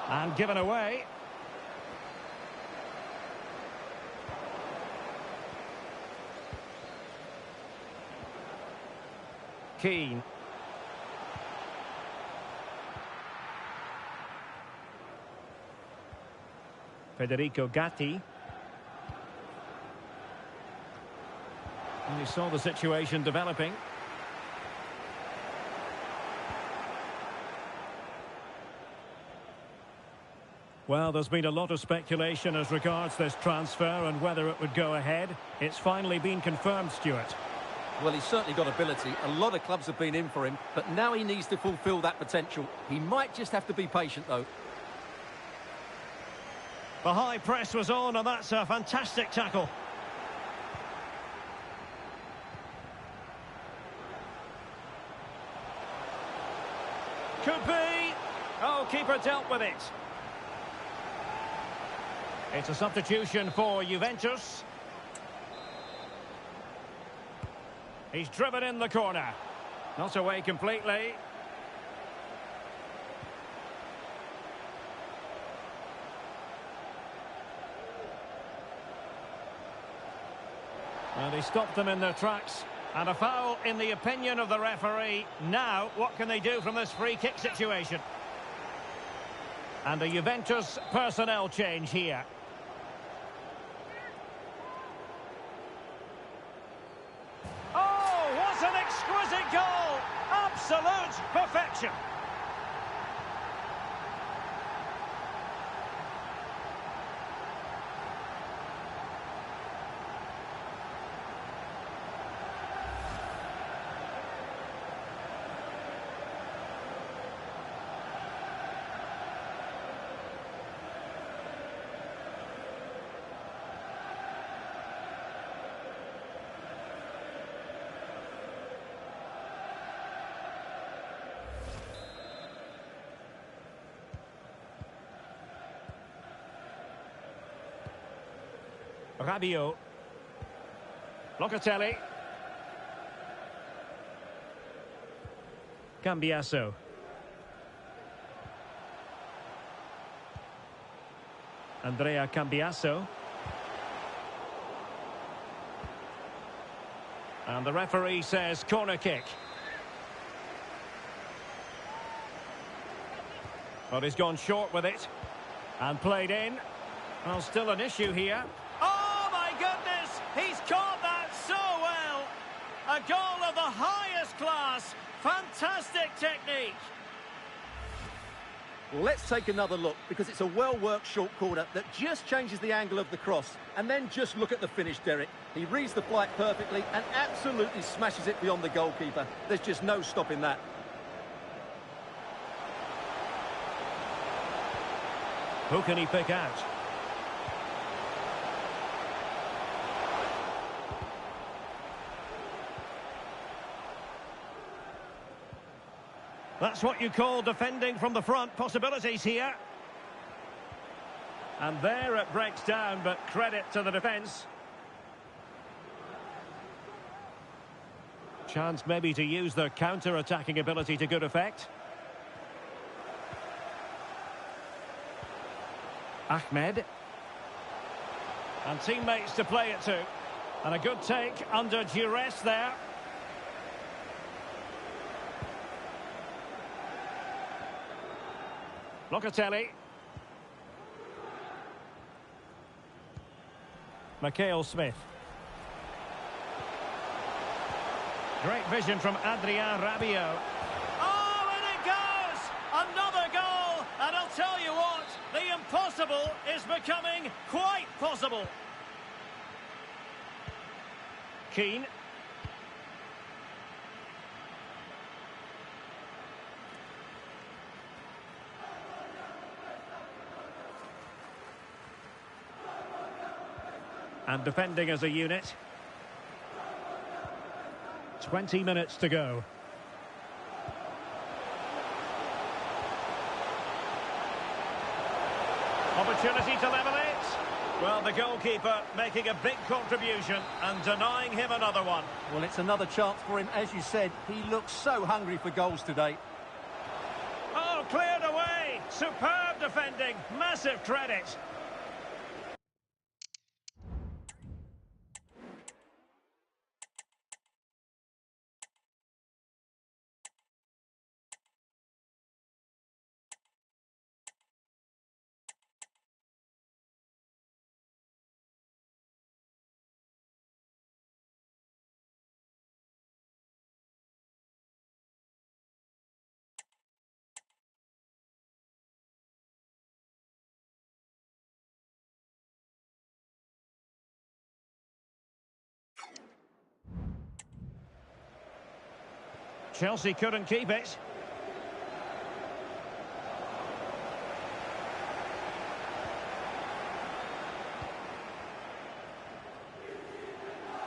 And given away. Keane. Federico Gatti. And he saw the situation developing. Well, there's been a lot of speculation as regards this transfer and whether it would go ahead. It's finally been confirmed, Stuart. Well, he's certainly got ability. A lot of clubs have been in for him, but now he needs to fulfil that potential. He might just have to be patient, though. The high press was on, and that's a fantastic tackle. Could be. Oh, keeper dealt with it. It's a substitution for Juventus. He's driven in the corner. Not away completely. And he stopped them in their tracks. And a foul in the opinion of the referee. Now, what can they do from this free kick situation? And a Juventus personnel change here. Oh, what an exquisite goal! Absolute perfection. Rabiot. Locatelli. Cambiasso. Andrea Cambiasso. And the referee says corner kick. But he's gone short with it. And played in. Well, still an issue here. Oh, my goodness! He's caught that so well! A goal of the highest class. Fantastic technique. Well, let's take another look, because it's a well-worked short corner that just changes the angle of the cross. And then just look at the finish, Derek. He reads the flight perfectly and absolutely smashes it beyond the goalkeeper. There's just no stopping that. Who can he pick out? That's what you call defending from the front. Possibilities here. And there it breaks down, but credit to the defence. Chance maybe to use their counter-attacking ability to good effect. Ahmed. And teammates to play it to. And a good take under duress there. Locatelli. Mikhail Smith. Great vision from Adrien Rabiot. Oh, and it goes! Another goal! And I'll tell you what, the impossible is becoming quite possible. Keane. And defending as a unit. 20 minutes to go. Opportunity to level it. Well, the goalkeeper making a big contribution and denying him another one. Well, it's another chance for him. As you said, he looks so hungry for goals today. Oh, cleared away. Superb defending. Massive credit. Chelsea couldn't keep it.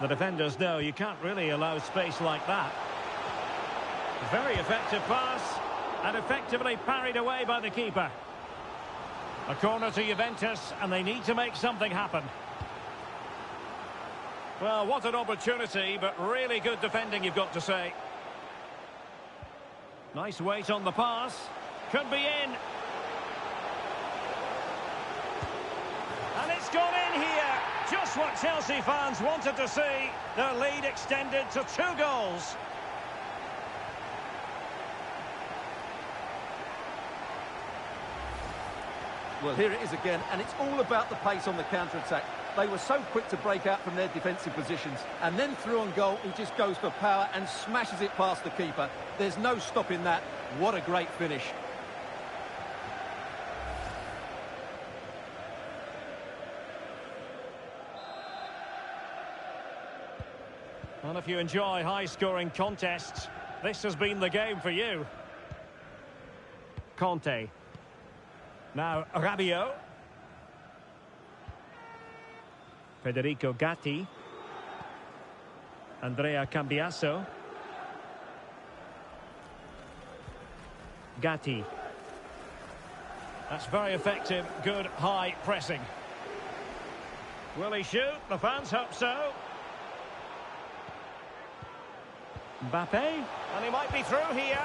The defenders know you can't really allow space like that. Very effective pass, and effectively parried away by the keeper. A corner to Juventus, and they need to make something happen. Well, what an opportunity, but really good defending, you've got to say. Nice weight on the pass. Could be in. And it's gone in here. Just what Chelsea fans wanted to see. Their lead extended to 2 goals. Well, here it is again, and it's all about the pace on the counter-attack. They were so quick to break out from their defensive positions, and then through on goal, he just goes for power and smashes it past the keeper. There's no stopping that. What a great finish. Well, if you enjoy high-scoring contests, this has been the game for you. Conte. Now, Rabiot. Federico Gatti. Andrea Cambiasso. Gatti. That's very effective, good high pressing. Will he shoot? The fans hope so. Mbappe. And he might be through here.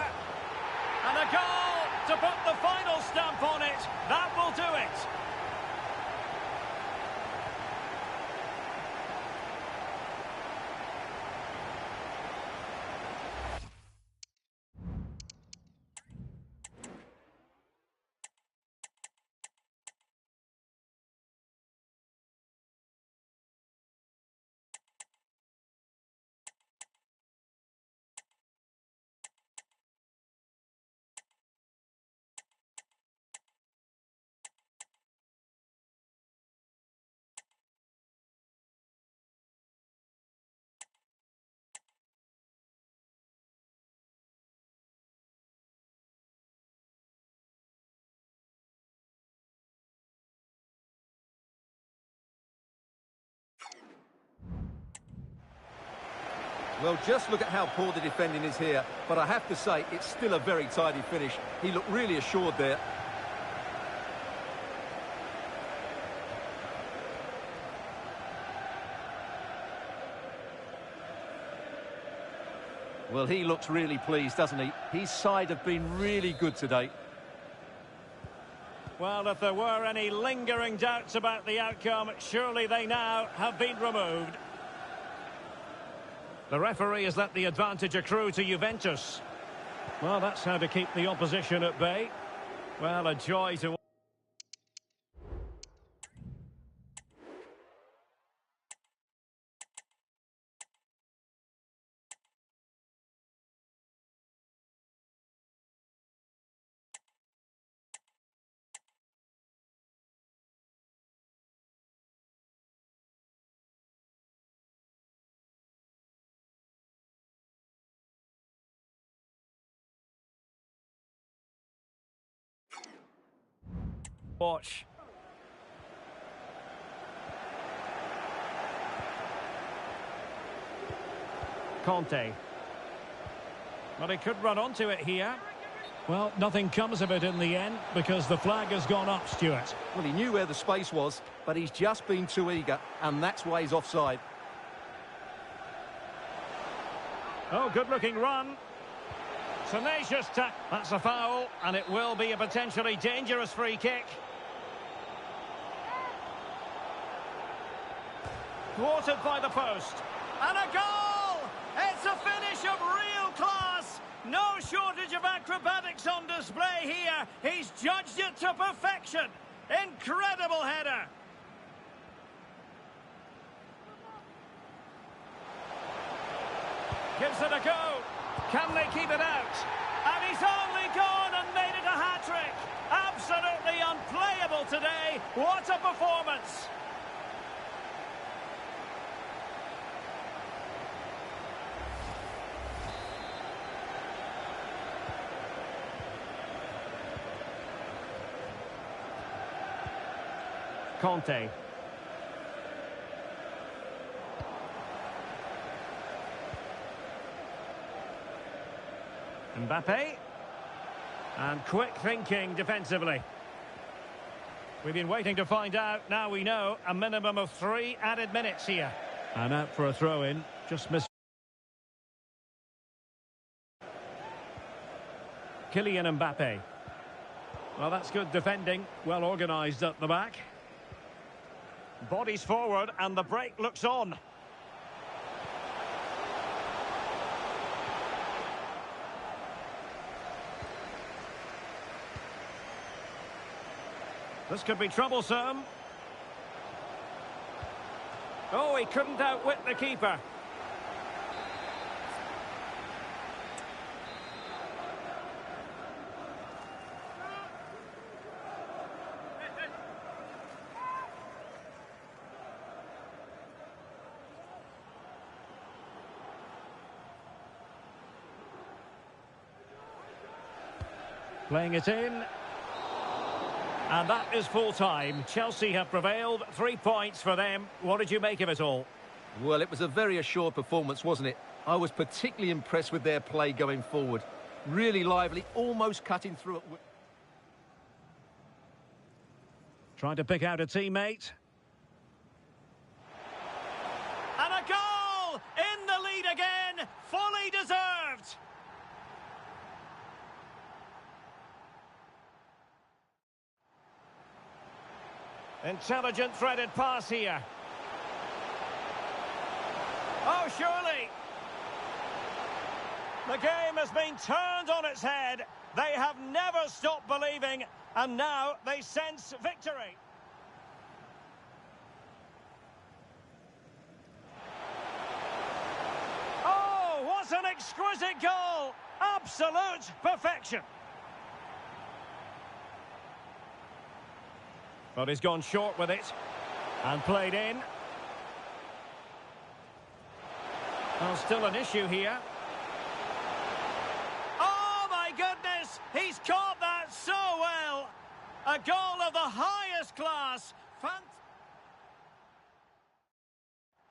And a goal to put the final stamp on it. That will do it. Well, just look at how poor the defending is here. But I have to say, it's still a very tidy finish. He looked really assured there. Well, he looks really pleased, doesn't he? His side have been really good today. Well, if there were any lingering doubts about the outcome, surely they now have been removed. The referee has let the advantage accrue to Juventus. Well, that's how to keep the opposition at bay. Well, a joy to... watch. Conte. But he could run onto it here. Well, nothing comes of it in the end because the flag has gone up, Stuart. Well, he knew where the space was, but he's just been too eager, and that's why he's offside. Oh, good-looking run. Tenacious tack. That's a foul, and it will be a potentially dangerous free kick. Thwarted by the post. And a goal! It's a finish of real class. No shortage of acrobatics on display here. He's judged it to perfection. Incredible header. Gives it a go. Can they keep it out? And he's only gone and made it a hat-trick. Absolutely unplayable today. What a performance. Conte. Mbappe. And quick thinking defensively. We've been waiting to find out. Now we know a minimum of 3 added minutes here. And out for a throw-in. Just missed. Kylian Mbappe. Well, that's good defending. Well organised at the back. Bodies forward and the break looks on. This could be troublesome. Oh, he couldn't outwit the keeper. Playing it in. And that is full-time. Chelsea have prevailed. 3 points for them. What did you make of it all? Well, it was a very assured performance, wasn't it? I was particularly impressed with their play going forward. Really lively, almost cutting through it. Trying to pick out a teammate. And a goal! In the lead again! Fully deserved! Intelligent threaded pass here. Oh, surely. The game has been turned on its head. They have never stopped believing, and now they sense victory. Oh, what an exquisite goal! Absolute perfection. But he's gone short with it. And played in. Well, still an issue here. Oh, my goodness! He's caught that so well! A goal of the highest class.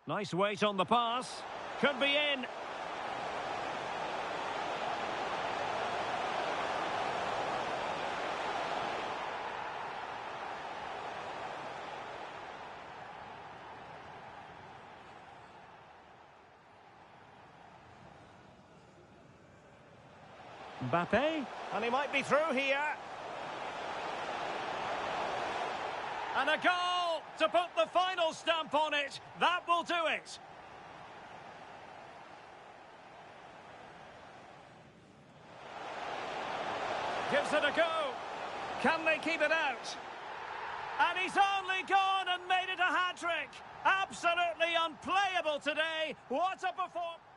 Nice weight on the pass. Could be in. Mbappe, and he might be through here. And a goal to put the final stamp on it. That will do it. Gives it a go. Can they keep it out? And he's only gone and made it a hat-trick. Absolutely unplayable today. What a performance.